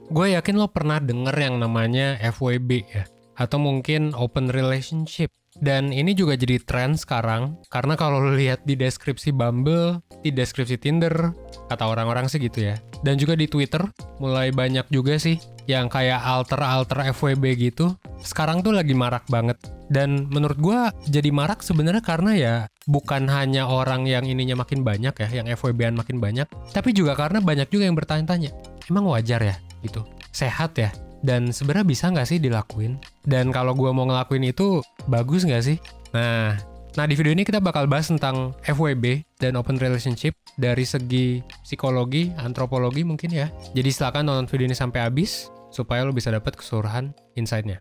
Gue yakin lo pernah denger yang namanya FWB ya, atau mungkin open relationship. Dan ini juga jadi tren sekarang, karena kalau lo lihat di deskripsi Bumble, di deskripsi Tinder, kata orang-orang sih gitu ya. Dan juga di Twitter, mulai banyak juga sih yang kayak alter FWB gitu. Sekarang tuh lagi marak banget. Dan menurut gue jadi marak sebenarnya karena ya bukan hanya orang yang ininya makin banyak ya, yang FWB-an makin banyak, tapi juga karena banyak juga yang bertanya-tanya, emang wajar ya gitu, sehat ya? Dan sebenarnya bisa nggak sih dilakuin? Dan kalau gue mau ngelakuin itu, bagus nggak sih? Nah, di video ini kita bakal bahas tentang FWB dan open relationship dari segi psikologi, antropologi mungkin ya. Jadi silakan nonton video ini sampai habis, supaya lo bisa dapat keseluruhan insight-nya.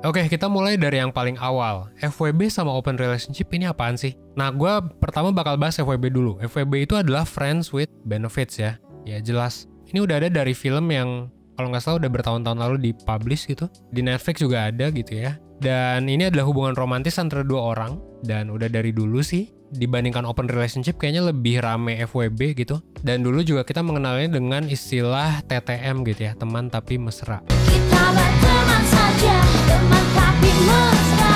Oke, kita mulai dari yang paling awal. FWB sama open relationship ini apaan sih? Nah, gue pertama bakal bahas FWB dulu. FWB itu adalah Friends with Benefits ya. Ya, jelas. Ini udah ada dari film yang kalau nggak salah udah bertahun-tahun lalu dipublish gitu. Di Netflix juga ada gitu ya. Dan ini adalah hubungan romantis antara dua orang. Dan udah dari dulu sih, dibandingkan open relationship kayaknya lebih rame FWB gitu. Dan dulu juga kita mengenalnya dengan istilah TTM gitu ya, teman tapi mesra. Kita berteman saja, teman tapi mesra.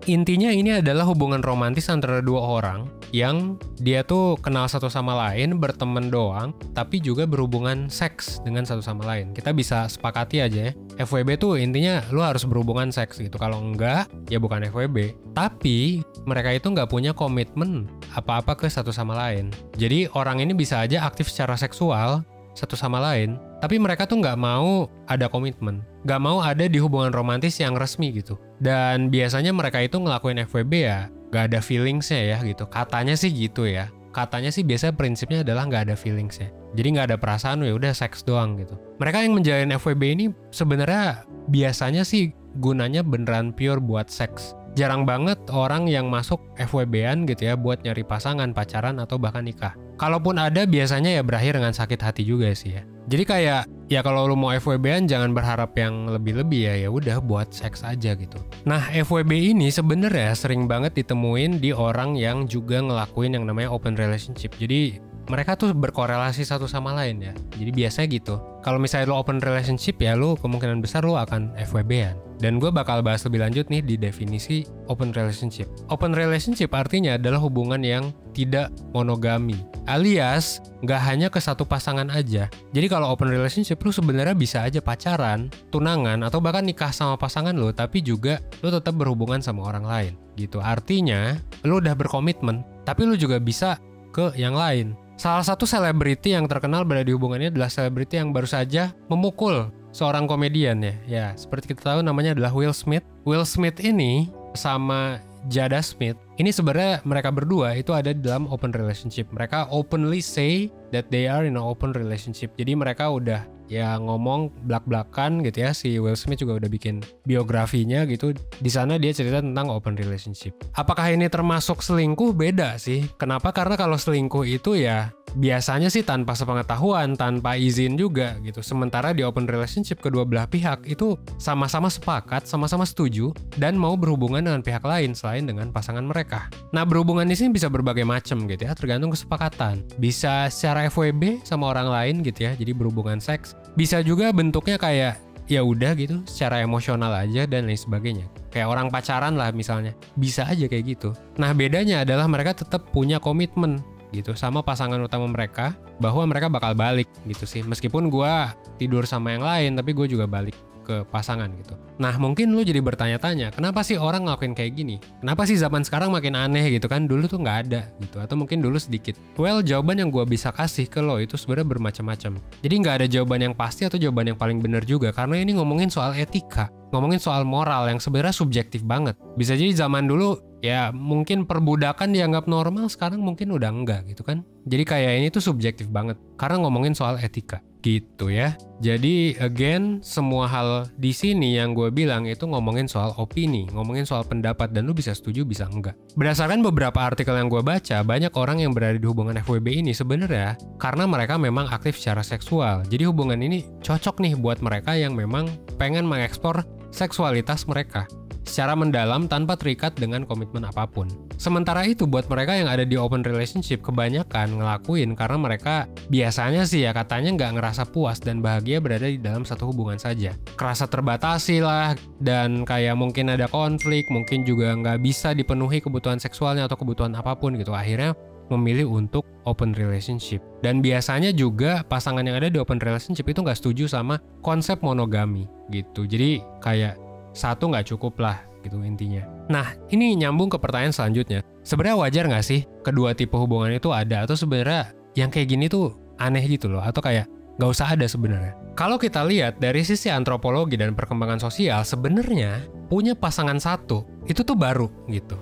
Intinya ini adalah hubungan romantis antara dua orang yang dia tuh kenal satu sama lain, berteman doang, tapi juga berhubungan seks dengan satu sama lain. Kita bisa sepakati aja ya, FWB tuh intinya lu harus berhubungan seks gitu. Kalau enggak, ya bukan FWB. Tapi mereka itu nggak punya komitmen apa-apa ke satu sama lain. Jadi orang ini bisa aja aktif secara seksual satu sama lain, tapi mereka tuh nggak mau ada komitmen, nggak mau ada di hubungan romantis yang resmi gitu. Dan biasanya mereka itu ngelakuin FWB ya nggak ada feelingsnya ya gitu. Katanya sih gitu ya. Katanya sih biasanya prinsipnya adalah nggak ada feelingsnya. Jadi nggak ada perasaan, ya udah seks doang gitu. Mereka yang menjalin FWB ini sebenarnya biasanya sih gunanya beneran pure buat seks. Jarang banget orang yang masuk FWB-an gitu ya buat nyari pasangan, pacaran, atau bahkan nikah. Kalaupun ada biasanya ya berakhir dengan sakit hati juga sih ya. Jadi kayak ya kalau lu mau FWB-an jangan berharap yang lebih-lebih ya udah buat seks aja gitu. Nah, FWB ini sebenarnya sering banget ditemuin di orang yang juga ngelakuin yang namanya open relationship. Jadi mereka tuh berkorelasi satu sama lain ya. Jadi biasanya gitu. Kalau misalnya lo open relationship ya lo kemungkinan besar lo akan FWB-an. Dan gue bakal bahas lebih lanjut nih di definisi open relationship. Open relationship artinya adalah hubungan yang tidak monogami. Alias nggak hanya ke satu pasangan aja. Jadi kalau open relationship lo sebenarnya bisa aja pacaran, tunangan, atau bahkan nikah sama pasangan lo, tapi juga lo tetap berhubungan sama orang lain gitu. Artinya lo udah berkomitmen, tapi lo juga bisa ke yang lain. Salah satu selebriti yang terkenal berada di hubungannya adalah selebriti yang baru saja memukul seorang komedian ya. Ya, seperti kita tahu namanya adalah Will Smith. Will Smith ini sama Jada Smith, ini sebenarnya mereka berdua itu ada di dalam open relationship. Mereka openly say that they are in an open relationship. Jadi mereka udah ya ngomong belak-belakan gitu ya. Si Will Smith juga udah bikin biografinya gitu. Di sana dia cerita tentang open relationship. Apakah ini termasuk selingkuh? Beda sih. Kenapa? Karena kalau selingkuh itu ya biasanya sih tanpa sepengetahuan, tanpa izin juga gitu. Sementara di open relationship kedua belah pihak itu sama-sama sepakat, sama-sama setuju dan mau berhubungan dengan pihak lain selain dengan pasangan mereka. Nah, berhubungan di sini bisa berbagai macam gitu ya, tergantung kesepakatan. Bisa secara FWB sama orang lain gitu ya, jadi berhubungan seks. Bisa juga bentuknya kayak ya udah gitu, secara emosional aja dan lain sebagainya. Kayak orang pacaran lah misalnya, bisa aja kayak gitu. Nah, bedanya adalah mereka tetap punya komitmen gitu sama pasangan utama mereka bahwa mereka bakal balik gitu sih. Meskipun gue tidur sama yang lain, tapi gue juga balik ke pasangan gitu. Nah, mungkin lu jadi bertanya-tanya, kenapa sih orang ngelakuin kayak gini? Kenapa sih zaman sekarang makin aneh gitu kan? Dulu tuh nggak ada gitu, atau mungkin dulu sedikit. Well, jawaban yang gue bisa kasih ke lo itu sebenarnya bermacam-macam. Jadi nggak ada jawaban yang pasti atau jawaban yang paling benar juga, karena ini ngomongin soal etika, ngomongin soal moral yang sebenarnya subjektif banget. Bisa jadi zaman dulu ya mungkin perbudakan dianggap normal, sekarang mungkin udah enggak gitu kan. Jadi kayak ini tuh subjektif banget, karena ngomongin soal etika. Gitu ya. Jadi again, semua hal di sini yang gue bilang itu ngomongin soal opini, ngomongin soal pendapat, dan lu bisa setuju bisa enggak. Berdasarkan beberapa artikel yang gue baca, banyak orang yang berada di hubungan FWB ini sebenarnya karena mereka memang aktif secara seksual. Jadi hubungan ini cocok nih buat mereka yang memang pengen mengekspor seksualitas mereka. secara mendalam tanpa terikat dengan komitmen apapun. Sementara itu buat mereka yang ada di open relationship kebanyakan ngelakuin karena mereka biasanya sih ya katanya nggak ngerasa puas dan bahagia berada di dalam satu hubungan saja. Kerasa terbatasi lah dan kayak mungkin ada konflik, mungkin juga nggak bisa dipenuhi kebutuhan seksualnya atau kebutuhan apapun gitu. Akhirnya memilih untuk open relationship. Dan biasanya juga pasangan yang ada di open relationship itu nggak setuju sama konsep monogami gitu. Jadi kayak satu nggak cukup lah gitu intinya. Nah ini nyambung ke pertanyaan selanjutnya. Sebenarnya wajar nggak sih kedua tipe hubungan itu ada, atau sebenarnya yang kayak gini tuh aneh gitu loh, atau kayak nggak usah ada sebenarnya? Kalau kita lihat dari sisi antropologi dan perkembangan sosial, sebenarnya punya pasangan satu itu tuh baru gitu.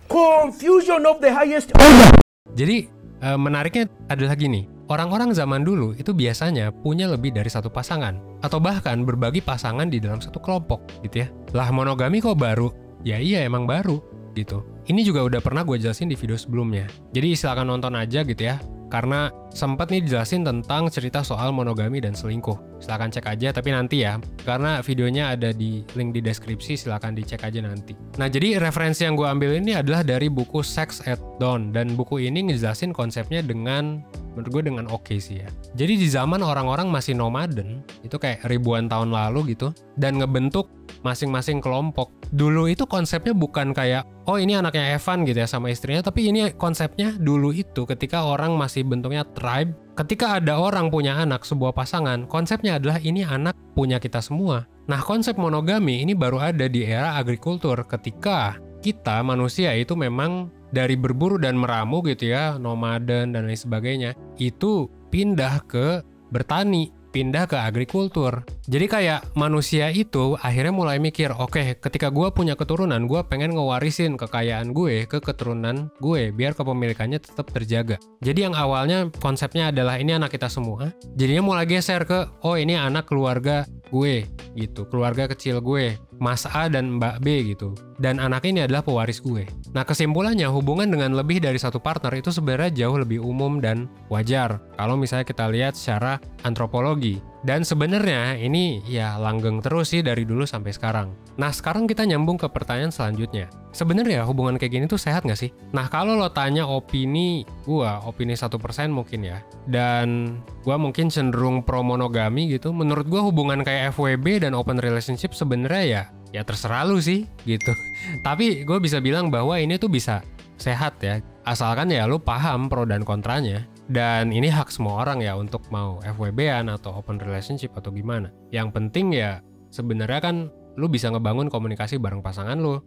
Confusion of the highest order. Jadi menariknya adalah gini, orang-orang zaman dulu itu biasanya punya lebih dari satu pasangan atau bahkan berbagi pasangan di dalam satu kelompok gitu ya. Lah monogami kok baru? Ya iya emang baru gitu. Ini juga udah pernah gue jelasin di video sebelumnya. Jadi silakan nonton aja gitu ya. Karena sempat nih dijelasin tentang cerita soal monogami dan selingkuh. Silakan cek aja, tapi nanti ya. Karena videonya ada di link di deskripsi, silakan dicek aja nanti. Nah, jadi referensi yang gue ambil ini adalah dari buku Sex at Dawn. Dan buku ini ngejelasin konsepnya dengan, menurut gue dengan oke sih ya. Jadi di zaman orang-orang masih nomaden, itu kayak ribuan tahun lalu gitu, dan ngebentuk masing-masing kelompok. Dulu itu konsepnya bukan kayak, oh ini anaknya Evan gitu ya sama istrinya, tapi ini konsepnya dulu itu ketika orang masih bentuknya tribe. Ketika ada orang punya anak, sebuah pasangan, konsepnya adalah ini anak punya kita semua. Nah, konsep monogami ini baru ada di era agrikultur ketika kita manusia itu memang dari berburu dan meramu gitu ya, nomaden dan lain sebagainya, itu pindah ke bertani, pindah ke agrikultur. Jadi kayak manusia itu akhirnya mulai mikir, oke, ketika gue punya keturunan, gue pengen ngewarisin kekayaan gue ke keturunan gue, biar kepemilikannya tetap terjaga. Jadi yang awalnya konsepnya adalah ini anak kita semua, jadinya mulai geser ke, oh ini anak keluarga gue gitu, keluarga kecil gue, Mas A dan Mbak B gitu. Dan anak ini adalah pewaris gue. Nah kesimpulannya hubungan dengan lebih dari satu partner itu sebenarnya jauh lebih umum dan wajar kalau misalnya kita lihat secara antropologi. Dan sebenarnya ini ya langgeng terus sih dari dulu sampai sekarang. Nah sekarang kita nyambung ke pertanyaan selanjutnya. Sebenarnya hubungan kayak gini tuh sehat nggak sih? Nah kalau lo tanya opini gua, opini 1% mungkin ya. Dan gua mungkin cenderung pro monogami gitu. Menurut gua hubungan kayak FWB dan open relationship sebenarnya ya terserah lu sih gitu. Tapi gue bisa bilang bahwa ini tuh bisa sehat ya, asalkan ya lu paham pro dan kontranya. Dan ini hak semua orang ya untuk mau FWB-an atau open relationship atau gimana. Yang penting ya sebenarnya kan lu bisa ngebangun komunikasi bareng pasangan lu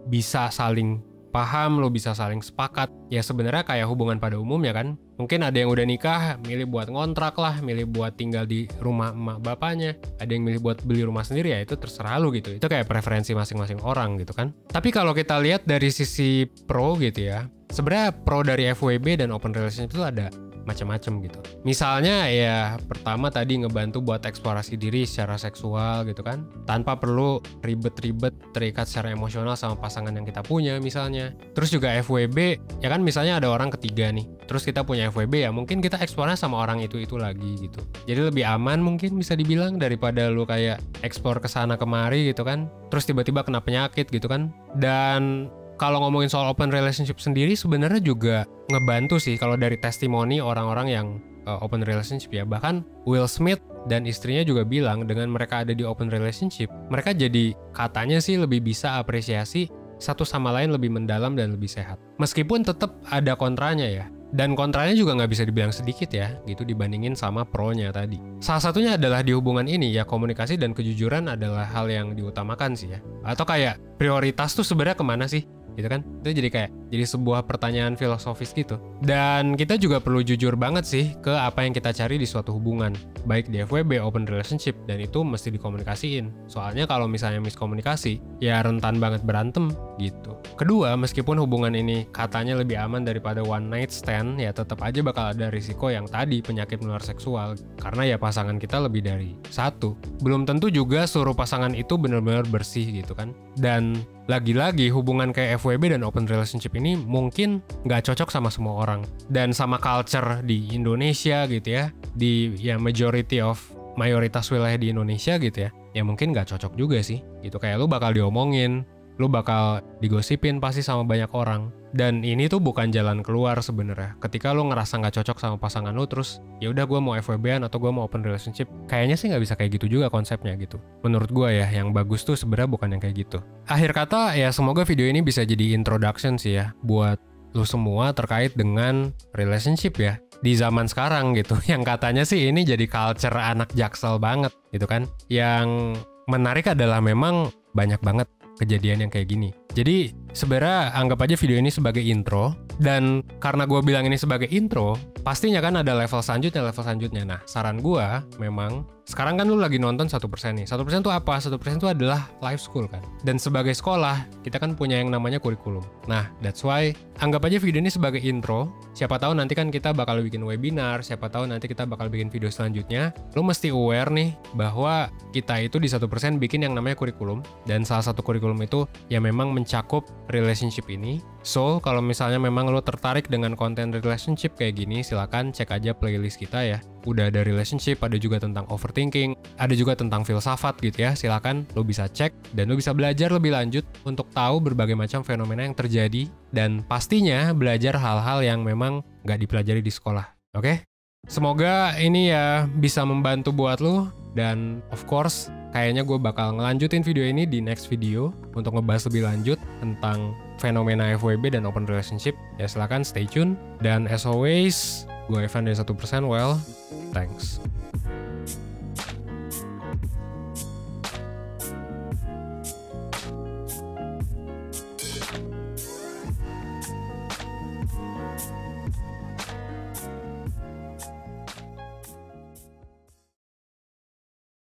bisa saling paham, lu bisa saling sepakat. Ya sebenarnya kayak hubungan pada umumnya kan. Mungkin ada yang udah nikah, milih buat ngontrak lah, milih buat tinggal di rumah emak bapaknya. Ada yang milih buat beli rumah sendiri, ya itu terserah lu gitu. Itu kayak preferensi masing-masing orang gitu kan. Tapi kalau kita lihat dari sisi pro gitu ya, sebenarnya pro dari FWB dan open relationship itu ada macam-macam gitu. Misalnya ya pertama tadi ngebantu buat eksplorasi diri secara seksual gitu kan, tanpa perlu ribet-ribet terikat secara emosional sama pasangan yang kita punya misalnya. Terus juga FWB ya kan, misalnya ada orang ketiga nih, terus kita punya FWB ya mungkin kita eksplornya sama orang itu lagi gitu. Jadi lebih aman mungkin bisa dibilang daripada lu kayak eksplor kesana kemari gitu kan, terus tiba-tiba kena penyakit gitu kan. Dan kalau ngomongin soal open relationship sendiri sebenarnya juga ngebantu sih kalau dari testimoni orang-orang yang open relationship ya. Bahkan Will Smith dan istrinya juga bilang dengan mereka ada di open relationship, mereka jadi katanya sih lebih bisa apresiasi satu sama lain lebih mendalam dan lebih sehat. Meskipun tetap ada kontranya ya. Dan kontranya juga nggak bisa dibilang sedikit ya, gitu dibandingin sama pro-nya tadi. Salah satunya adalah di hubungan ini ya, komunikasi dan kejujuran adalah hal yang diutamakan sih ya. Atau kayak prioritas tuh sebenarnya kemana sih? Gitu kan? Itu jadi sebuah pertanyaan filosofis gitu. Dan kita juga perlu jujur banget sih ke apa yang kita cari di suatu hubungan, baik di FWB, open relationship, dan itu mesti dikomunikasiin. Soalnya kalau misalnya miskomunikasi, ya rentan banget berantem gitu. Kedua, meskipun hubungan ini katanya lebih aman daripada one night stand, ya tetap aja bakal ada risiko yang tadi, penyakit menular seksual, karena ya pasangan kita lebih dari satu. Belum tentu juga seluruh pasangan itu benar-benar bersih gitu kan. Dan lagi-lagi hubungan kayak FWB dan open relationship ini mungkin nggak cocok sama semua orang. Dan sama culture di Indonesia gitu ya, di ya mayoritas wilayah di Indonesia gitu ya, ya mungkin nggak cocok juga sih. Gitu, kayak lu bakal diomongin, lu bakal digosipin pasti sama banyak orang. Dan ini tuh bukan jalan keluar sebenarnya. Ketika lu ngerasa nggak cocok sama pasangan lu, terus ya udah gue mau FWB-an atau gue mau open relationship, kayaknya sih nggak bisa kayak gitu juga konsepnya gitu. Menurut gue ya, yang bagus tuh sebenarnya bukan yang kayak gitu. Akhir kata ya, semoga video ini bisa jadi introduction sih ya buat lu semua terkait dengan relationship ya di zaman sekarang gitu. Yang katanya sih ini jadi culture anak Jaksel banget gitu kan. Yang menarik adalah memang banyak banget kejadian yang kayak gini. Jadi sebenarnya anggap aja video ini sebagai intro, dan karena gue bilang ini sebagai intro, pastinya kan ada level selanjutnya. Nah, saran gue memang, sekarang kan lu lagi nonton 1% nih. 1% itu apa? 1% itu adalah live school kan. Dan sebagai sekolah, kita kan punya yang namanya kurikulum. Nah, that's why anggap aja video ini sebagai intro. Siapa tahu nanti kan kita bakal bikin webinar, siapa tahu nanti kita bakal bikin video selanjutnya. Lu mesti aware nih bahwa kita itu di 1% bikin yang namanya kurikulum, dan salah satu kurikulum itu ya memang mencakup relationship ini. So, kalau misalnya memang lo tertarik dengan konten relationship kayak gini, silakan cek aja playlist kita ya. Udah ada relationship, ada juga tentang overthinking, ada juga tentang filsafat gitu ya. Silakan lo bisa cek dan lo bisa belajar lebih lanjut untuk tahu berbagai macam fenomena yang terjadi, dan pastinya belajar hal-hal yang memang nggak dipelajari di sekolah. Oke? Semoga ini ya bisa membantu buat lo, dan of course kayaknya gue bakal ngelanjutin video ini di next video untuk ngebahas lebih lanjut tentang fenomena FWB dan open relationship. Ya silakan stay tune, dan as always gue Evan dari 1%. Well, thanks.